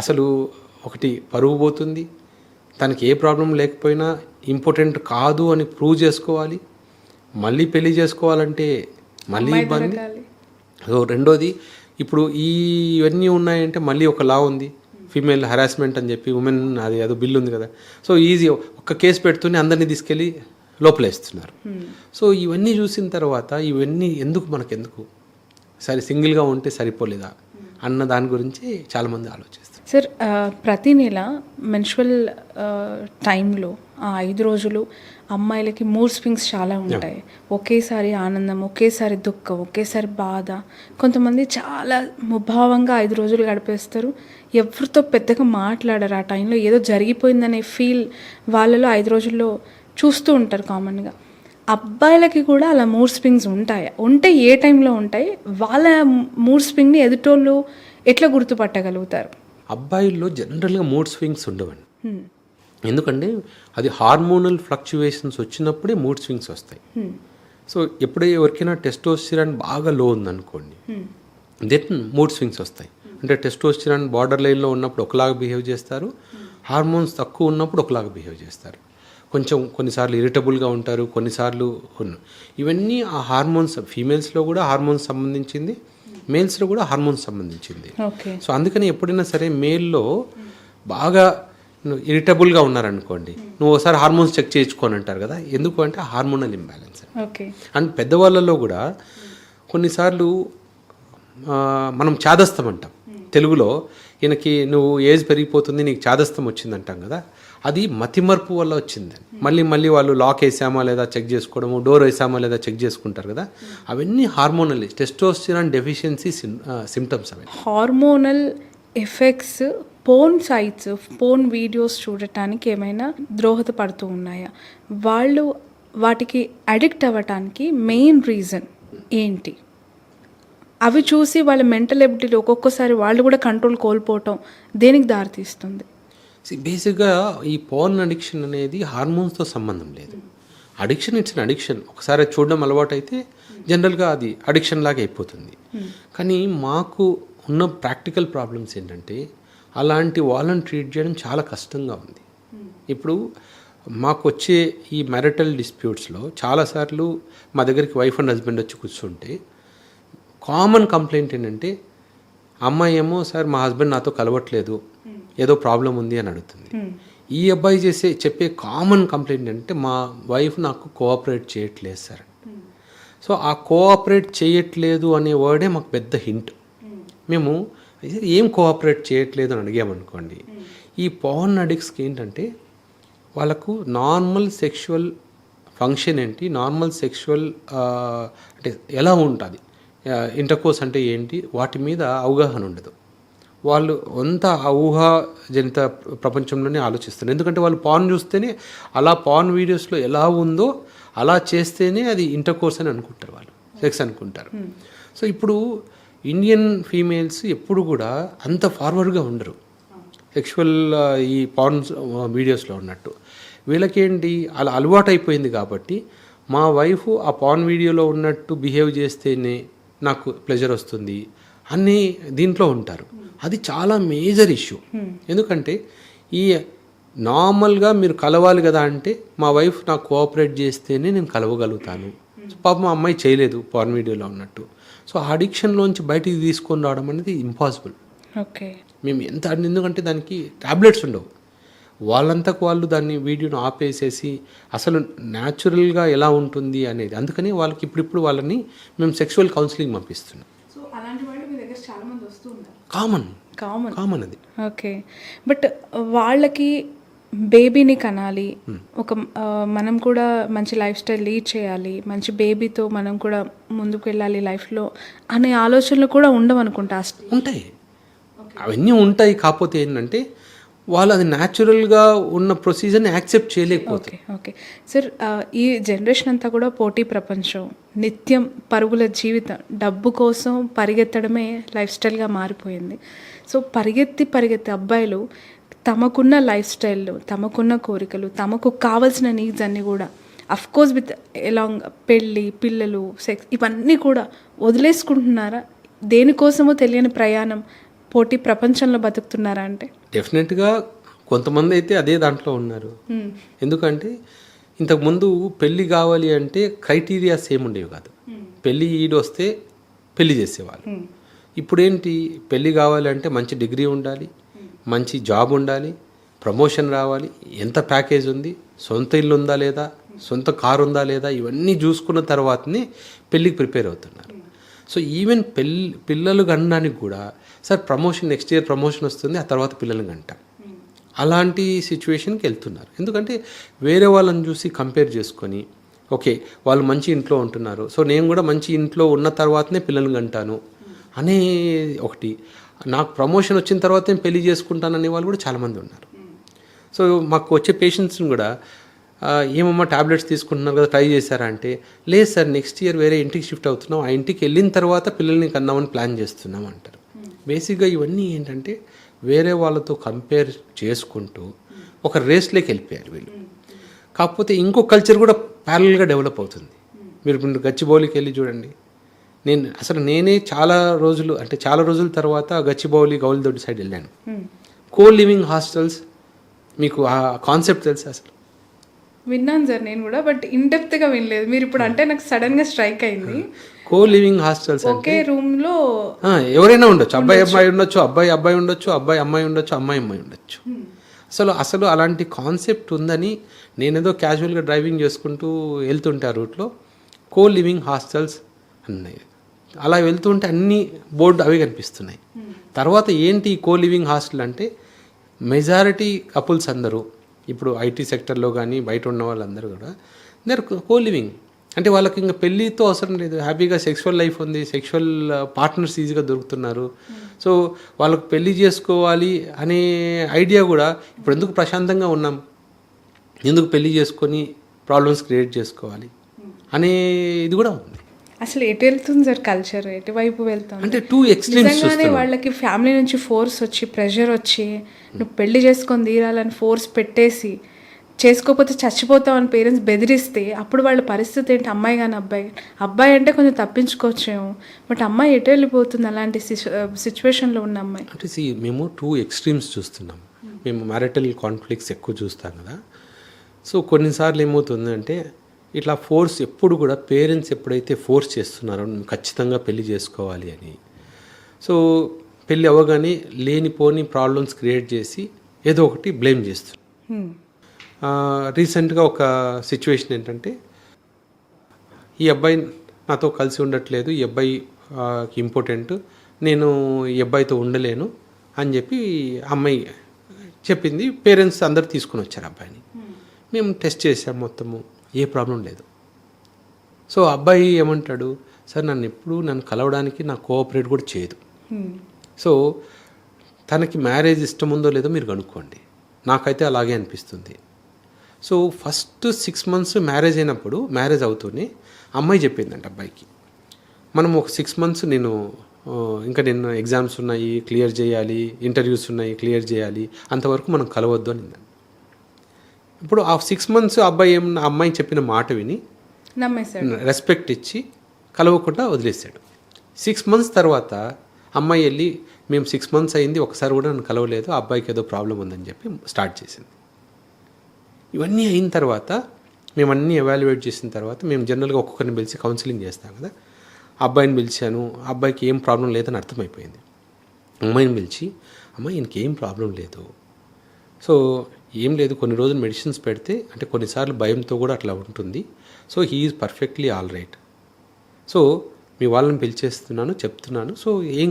అసలు ఒకటి పరువు పోతుంది, తనకి ఏ ప్రాబ్లం లేకపోయినా ఇంపార్టెంట్ కాదు అని ప్రూవ్ చేసుకోవాలి, మళ్ళీ పెళ్లి చేసుకోవాలంటే మళ్ళీ ఇబ్బంది. సో రెండోది ఇప్పుడు ఇవన్నీ ఉన్నాయంటే మళ్ళీ ఒక లా ఉంది, ఫీమేల్ హరాస్మెంట్ అని చెప్పి ఉమెన్ అది అదో బిల్ ఉంది కదా. సో ఈజీ ఒక్క కేసు పెడుతూనే అందరినీ తీసుకెళ్ళి లోపలేస్తున్నారు. సో ఇవన్నీ చూసిన తర్వాత ఇవన్నీ మనకెందుకు సరే సింగిల్గా ఉంటే సరిపోలేదా అన్న దాని గురించి చాలామంది ఆలోచిస్తారు. సార్, ప్రతి నెల మెన్స్ట్రువల్ టైంలో ఆ 5 రోజులు అమ్మాయిలకి మూడ్ స్వింగ్స్ చాలా ఉంటాయి. ఒకేసారి ఆనందం, ఒకేసారి దుఃఖం, ఒకేసారి బాధ. కొంతమంది చాలా ముభావంగా 5 రోజులు గడిపేస్తారు, ఎవరితో పెద్దగా మాట్లాడరు. ఆ టైంలో ఏదో జరిగిపోయిందనే ఫీల్ వాళ్ళలో 5 రోజుల్లో చూస్తూ ఉంటారు కామన్గా. అబ్బాయిలకి కూడా అలా మూడ్ స్వింగ్స్ ఉంటాయా? ఉంటే ఏ టైంలో ఉంటాయి? వాళ్ళ మూడ్ స్వింగ్ని ఎదుటోళ్ళు ఎట్లా గుర్తుపట్టగలుగుతారు? అబ్బాయిల్లో జనరల్గా మూడ్ స్వింగ్స్ ఉండవండి. ఎందుకంటే అది హార్మోనల్ ఫ్లక్చువేషన్స్ వచ్చినప్పుడే మూడ్ స్వింగ్స్ వస్తాయి. సో ఎప్పుడే ఎవరికైనా టెస్టోస్టిరాన్ బాగా లో ఉందనుకోండి, దెన్ మూడ్ స్వింగ్స్ వస్తాయి. అంటే టెస్టోస్టిరాన్ బార్డర్ లైన్లో ఉన్నప్పుడు ఒకలాగా బిహేవ్ చేస్తారు, హార్మోన్స్ తక్కువ ఉన్నప్పుడు ఒకలాగా బిహేవ్ చేస్తారు. కొన్నిసార్లు ఇరిటబుల్గా ఉంటారు, కొన్నిసార్లు ఇవన్నీ ఆ హార్మోన్స్, ఫీమేల్స్లో కూడా హార్మోన్స్ సంబంధించింది, మేల్స్లో కూడా హార్మోన్స్ సంబంధించింది. సో అందుకని ఎప్పుడైనా సరే మేల్లో బాగా ఇరిటబుల్గా ఉన్నారనుకోండి, నువ్వు ఒకసారి హార్మోన్స్ చెక్ చేయించుకొని అంటారు కదా. ఎందుకు అంటే హార్మోనల్ ఇంబ్యాలెన్స్. అండ్ పెద్దవాళ్ళలో కూడా కొన్నిసార్లు మనం చాదస్తం అంటాం తెలుగులో. ఈయనకి నువ్వు ఏజ్ పెరిగిపోతుంది, నీకు చాదస్తం వచ్చిందంటాం కదా, అది మతిమర్పు వల్ల వచ్చిందని. మళ్ళీ వాళ్ళు లాక్ వేసామా లేదా చెక్ చేసుకోవడము, డోర్ వేసామా లేదా చెక్ చేసుకుంటారు కదా, అవన్నీ హార్మోనల్ టెస్టోస్టిరాన్ డెఫిషియన్సీ సిమ్టమ్స్. అవి hormonal effects porn sites, porn videos చూడటానికి ఏమైనా దోహదపడుతూ ఉన్నాయా? వాళ్ళు వాటికి అడిక్ట్ అవ్వటానికి మెయిన్ రీజన్ ఏంటి? అవి చూసి వాళ్ళ మెంటల్ ఎబిలిటీలో ఒక్కొక్కసారి వాళ్ళు కూడా కంట్రోల్ కోల్పోవటం దేనికి దారితీస్తుంది? బేసిక్గా ఈ పోర్న్ అడిక్షన్ అనేది హార్మోన్స్తో సంబంధం లేదు. Addiction it's an addiction. ఒకసారి చూడడం అలవాటు అయితే జనరల్గా అది అడిక్షన్ లాగా అయిపోతుంది. కానీ మాకు ఉన్న ప్రాక్టికల్ ప్రాబ్లమ్స్ ఏంటంటే అలాంటి వాళ్ళని ట్రీట్ చేయడం చాలా కష్టంగా ఉంది. ఇప్పుడు మాకు వచ్చే ఈ మ్యారిటల్ డిస్ప్యూట్స్లో చాలాసార్లు మా దగ్గరికి వైఫ్ అండ్ హస్బెండ్ వచ్చి కూర్చుంటే కామన్ కంప్లైంట్ ఏంటంటే, అమ్మాయి ఏమో సార్ మా హస్బెండ్ నాతో కలవట్లేదు, ఏదో ప్రాబ్లం ఉంది అని అడుగుతుంది. ఈ అబ్బాయి చెప్పే కామన్ కంప్లైంట్ అంటే, మా వైఫ్ నాకు కోఆపరేట్ చేయట్లేదు సార్. సో ఆ కోఆపరేట్ చేయట్లేదు అనే వర్డే మాకు పెద్ద హింట్. మేము ఏం కోఆపరేట్ చేయట్లేదు అని అడిగామనుకోండి, ఈ పోర్న్ అడిక్ట్స్కి ఏంటంటే వాళ్ళకు నార్మల్ సెక్షువల్ ఫంక్షన్ ఏంటి, నార్మల్ సెక్షువల్ అంటే ఎలా ఉంటుంది, ఇంటర్కోర్స్ అంటే ఏంటి, వాటి మీద అవగాహన ఉండదు. వాళ్ళు అంత ఊహాజనిత ప్రపంచంలోనే ఆలోచిస్తారు. ఎందుకంటే వాళ్ళు పార్న్ చూస్తేనే, అలా పార్న్ వీడియోస్లో ఎలా ఉందో అలా చేస్తేనే అది ఇంటర్కోర్స్ అని అనుకుంటారు, వాళ్ళు సెక్స్ అనుకుంటారు. సో ఇప్పుడు ఇండియన్ ఫీమేల్స్ ఎప్పుడు కూడా అంత ఫార్వర్డ్గా ఉండరు సెక్షువల్ ఈ పార్న్ వీడియోస్లో ఉన్నట్టు. వీళ్ళకేంటి అలా అలవాటు అయిపోయింది కాబట్టి, మా వైఫ్ ఆ పార్న్ వీడియోలో ఉన్నట్టు బిహేవ్ చేస్తేనే నాకు ప్లెజర్ వస్తుంది అని దీంట్లో ఉంటారు. అది చాలా మేజర్ ఇష్యూ. ఎందుకంటే ఈ నార్మల్గా మీరు కలవాలి కదా అంటే, మా వైఫ్ నాకు కోఆపరేట్ చేస్తేనే నేను కలవగలుగుతాను. పాప మా అమ్మాయి చేయలేదు పార్న్ వీడియోలో ఉన్నట్టు. సో ఆ అడిక్షన్లోంచి బయటికి తీసుకొని రావడం అనేది ఇంపాసిబుల్. మేము ఎంత ఎందుకంటే దానికి టాబ్లెట్స్ ఉండవు. వాళ్ళంతకు వాళ్ళు దాన్ని వీడియోను ఆపేసేసి అసలు న్యాచురల్గా ఎలా ఉంటుంది అనేది. అందుకని వాళ్ళకి ఇప్పుడు వాళ్ళని మేము సెక్షువల్ కౌన్సిలింగ్ పంపిస్తున్నాం. కామన్ అది. ఓకే, బట్ వాళ్ళకి బేబీని కనాలి, ఒక మనం కూడా మంచి లైఫ్ స్టైల్ లీడ్ చేయాలి, మంచి బేబీతో మనం కూడా ముందుకు వెళ్ళాలి లైఫ్లో అనే ఆలోచనలు కూడా ఉండవు అనుకుంటా. ఉంటాయి, అవన్నీ ఉంటాయి. కాకపోతే ఏంటంటే వాళ్ళు అది న్యాచురల్గా ఉన్న ప్రొసీజర్ని యాక్సెప్ట్ చేయలేకపోతే. ఓకే సార్, ఈ జనరేషన్ అంతా కూడా పోటీ ప్రపంచం, నిత్యం పరుగుల జీవితం, డబ్బు కోసం పరిగెత్తడమే లైఫ్ స్టైల్గా మారిపోయింది. సో పరిగెత్తి అబ్బాయిలు తమకున్న లైఫ్ స్టైల్, తమకున్న కోరికలు, తమకు కావాల్సిన నీడ్స్ అన్నీ కూడా అఫ్కోర్స్ విత్ ఎలాంగ్ పెళ్ళి, పిల్లలు, సెక్స్ ఇవన్నీ కూడా వదిలేసుకుంటున్నారా? దేనికోసమో తెలియని ప్రయాణం పోటీ ప్రపంచంలో బతుకుతున్నారా అంటే? డెఫినెట్గా కొంతమంది అయితే అదే దాంట్లో ఉన్నారు. ఎందుకంటే ఇంతకుముందు పెళ్ళి కావాలి అంటే క్రైటీరియాస్ ఏముండేవి కాదు. పెళ్ళి ఈడు వస్తే పెళ్ళి చేసేవాళ్ళు. ఇప్పుడేంటి, పెళ్ళి కావాలి అంటే మంచి డిగ్రీ ఉండాలి, మంచి జాబ్ ఉండాలి, ప్రమోషన్ రావాలి, ఎంత ప్యాకేజ్ ఉంది, సొంత ఇల్లు ఉందా లేదా, సొంత కారు ఉందా లేదా, ఇవన్నీ చూసుకున్న తర్వాతనే పెళ్ళికి ప్రిపేర్ అవుతున్నారు. సో ఈవెన్ పిల్లలు కనడానికి కూడా sir promotion next year promotion వస్తుంది, ఆ తర్వాత పిల్లల్ని కంటాం, అలాంటి సిచ్యువేషన్కి వెళ్తున్నారు. ఎందుకంటే వేరే వాళ్ళని చూసి కంపేర్ చేసుకొని ఓకే వాళ్ళు మంచి ఇంట్లో ఉంటున్నారు, సో నేను కూడా మంచి ఇంట్లో ఉన్న తర్వాతనే పిల్లల్ని కంటాను అనే ఒకటి, నాకు ప్రమోషన్ వచ్చిన తర్వాత నేను పెళ్లి చేసుకుంటాననే వాళ్ళు కూడా చాలామంది ఉన్నారు. సో మాకు వచ్చే పేషెంట్స్ని కూడా ఏమమ్మా ట్యాబ్లెట్స్ తీసుకుంటున్నారు కదా ట్రై చేశారా అంటే, లేదు సార్ నెక్స్ట్ ఇయర్ వేరే ఇంటికి షిఫ్ట్ అవుతున్నాం, ఆ ఇంటికి వెళ్ళిన తర్వాత పిల్లల్ని కన్నామని ప్లాన్ చేస్తున్నాం అంటారు. బేసిక్గా ఇవన్నీ ఏంటంటే వేరే వాళ్ళతో కంపేర్ చేసుకుంటూ ఒక రేస్లోకి వెళ్ళిపోయారు వీళ్ళు. కాకపోతే ఇంకో కల్చర్ కూడా ప్యారల్గా డెవలప్ అవుతుంది. మీరు గచ్చిబౌలికి వెళ్ళి చూడండి, నేనే చాలా రోజుల తర్వాత గచ్చిబౌలి గౌలిదొడ్డి సైడ్ వెళ్ళాను. కో లివింగ్ హాస్టల్స్, మీకు ఆ కాన్సెప్ట్ తెలుసా? అసలు విన్నాను సార్ నేను కూడా, బట్ ఇన్డెప్త్గా వినలేదు. మీరు ఇప్పుడు అంటే నాకు సడన్గా స్ట్రైక్ అయింది. కో లివింగ్ హాస్టల్స్ ఒకే రూమ్లో ఎవరైనా ఉండొచ్చు, అబ్బాయి ఉండొచ్చు, అబ్బాయి ఉండొచ్చు, అమ్మాయి ఉండొచ్చు, అమ్మాయి ఉండొచ్చు. అసలు అలాంటి కాన్సెప్ట్ ఉందని నేనేదో క్యాజువల్గా డ్రైవింగ్ చేసుకుంటూ వెళ్తుంటే ఆ రూట్లో కో లివింగ్ హాస్టల్స్ అన్నాయి. అలా వెళ్తుంటే అన్ని బోర్డు అవి కనిపిస్తున్నాయి. తర్వాత ఏంటి కో లివింగ్ హాస్టల్ అంటే, మెజారిటీ కపుల్స్ అందరూ ఇప్పుడు ఐటీ సెక్టర్లో కానీ బయట ఉన్న వాళ్ళందరూ కూడా దే కో లివింగ్. అంటే వాళ్ళకి ఇంకా పెళ్ళితో అవసరం లేదు, హ్యాపీగా సెక్షువల్ లైఫ్ ఉంది, సెక్షువల్ పార్ట్నర్స్ ఈజీగా దొరుకుతున్నారు. సో వాళ్ళకు పెళ్ళి చేసుకోవాలి అనే ఐడియా కూడా ఇప్పుడు ఎందుకు ప్రశాంతంగా ఉన్నాం, ఎందుకు పెళ్ళి చేసుకొని ప్రాబ్లమ్స్ క్రియేట్ చేసుకోవాలి అనే ఇది కూడా ఉంది. అసలు ఎటు వెళ్తుంది సార్ కల్చర్, ఎటువైపు వెళ్తుంది అంటే టూ ఎక్స్ట్రీమ్స్. నిజంగానే వాళ్ళకి ఫ్యామిలీ నుంచి ఫోర్స్ వచ్చి, ప్రెషర్ వచ్చి, నువ్వు పెళ్లి చేసుకొని తీరాలని ఫోర్స్ పెట్టేసి, చేసుకోకపోతే చచ్చిపోతావు అని పేరెంట్స్ బెదిరిస్తే అప్పుడు వాళ్ళ పరిస్థితి ఏంటి? అమ్మాయి కానీ అబ్బాయి అంటే కొంచెం తప్పించుకోవచ్చేమో, బట్ అమ్మాయి ఎటు వెళ్ళిపోతుంది అలాంటి సిచ్యువేషన్లో ఉన్న అమ్మాయి? అంటే మేము టూ ఎక్స్ట్రీమ్స్ చూస్తున్నాం. మేము మ్యారిటల్ కాన్ఫ్లిక్ట్స్ ఎక్కువ చూస్తాం కదా. సో కొన్నిసార్లు ఏమవుతుందంటే ఇట్లా ఫోర్స్ ఎప్పుడు కూడా పేరెంట్స్ ఎప్పుడైతే ఫోర్స్ చేస్తున్నారో ఖచ్చితంగా పెళ్లి చేసుకోవాలి అని, సో పెళ్ళి అవ్వగానే లేనిపోని ప్రాబ్లమ్స్ క్రియేట్ చేసి ఏదో ఒకటి బ్లేమ్ చేస్తున్నారు. రీసెంట్గా ఒక సిచ్యువేషన్ ఏంటంటే, ఈ అబ్బాయి నాతో కలిసి ఉండట్లేదు, ఈ అబ్బాయికి ఇంపార్టెంట్, నేను ఈ అబ్బాయితో ఉండలేను అని చెప్పి అమ్మాయి చెప్పింది. పేరెంట్స్ అందరు తీసుకుని వచ్చారు అబ్బాయిని. మేము టెస్ట్ చేసాం, మొత్తము ఏ ప్రాబ్లం లేదు. సో అబ్బాయి ఏమంటాడు, సార్ నన్ను కలవడానికి నాకు కోఆపరేట్ కూడా చేయదు. సో తనకి మ్యారేజ్ ఇష్టం ఉందో లేదో మీరు కనుక్కోండి, నాకైతే అలాగే అనిపిస్తుంది. సో ఫస్ట్ 6 months మ్యారేజ్ అయినప్పుడు, మ్యారేజ్ అవుతూనే అమ్మాయి చెప్పిందంట అబ్బాయికి, మనం ఒక 6 months నేను ఎగ్జామ్స్ ఉన్నాయి క్లియర్ చేయాలి, ఇంటర్వ్యూస్ ఉన్నాయి క్లియర్ చేయాలి, అంతవరకు మనం కలవద్దు అని. ఇప్పుడు ఆ 6 months అమ్మాయి చెప్పిన మాట విని నమ్మేశాడు, రెస్పెక్ట్ ఇచ్చి కలవకుండా వదిలేశాడు. 6 months తర్వాత అమ్మాయి వెళ్ళి, మేము 6 months అయింది, ఒకసారి కూడా నన్ను కలవలేదు, ఆ అబ్బాయికి ఏదో ప్రాబ్లం ఉందని చెప్పి స్టార్ట్ చేసింది. ఇవన్నీ అయిన తర్వాత మేము అన్నీ ఎవాల్యుయేట్ చేసిన తర్వాత మేము జనరల్గా ఒక్కొక్కరిని పిలిచి కౌన్సిలింగ్ చేస్తాం కదా. అబ్బాయిని పిలిచాను, అబ్బాయికి ఏం ప్రాబ్లం లేదని అర్థమైపోయింది. అమ్మాయిని పిలిచి, అమ్మాయి ఈయనకి ప్రాబ్లం లేదు, సో ఏం లేదు, కొన్ని రోజులు మెడిసిన్స్ పెడితే, అంటే కొన్నిసార్లు భయంతో కూడా అట్లా ఉంటుంది, so he is perfectly all right, so మీ వాళ్ళని పిలిచేస్తున్నాను చెప్తున్నాను, సో ఏం